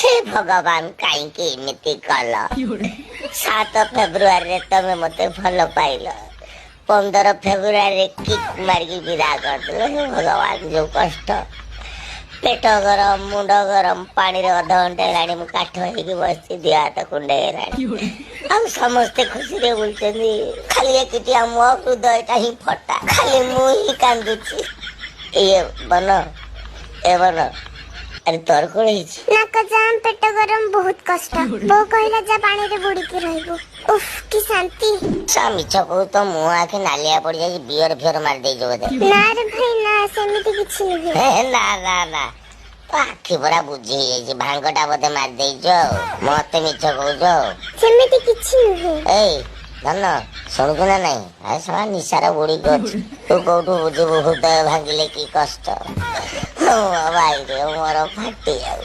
हे भगवान कहीं एमती कल 7 फेब्रुआरी तमें मत भल पाइल 15 फेब्रुआरी किक मारिकी विदा कर हे भगवान जो कष्ट पेट गरम मुंड गरम पानी रे अध घंटे लाणी मु काठ होइकी बसती दिया हाथ कुंडे लाणी हम समस्ते खुशी रे बोलचंदी खाली एकिटिया मो हृदयटा ही फटा खाली मु ही कांदुची ए बन अरे तोर कोन हिची नाक जाम पेट गरम बहुत कष्ट बो कहला जा पानी रे बुड़ी के रहबो उफ की शांति सामी छको तो मु आके नालिया पड़ जाई बियर फियर मार दे जो दे ना रे भाई ना सेमिति किछि नहीं ना ना ना आखि बड़ा बुझी जाई भांगटा बदे मार दे जो मते मिछ कहू जो सेमिति किछि नहीं ए धन सुनकु ना नहीं आ साला निसारा बुड़ी को तू कोठू बुझबो हृदय भांगिले की कष्ट ओ भाई रे मोर फाटी जाऊ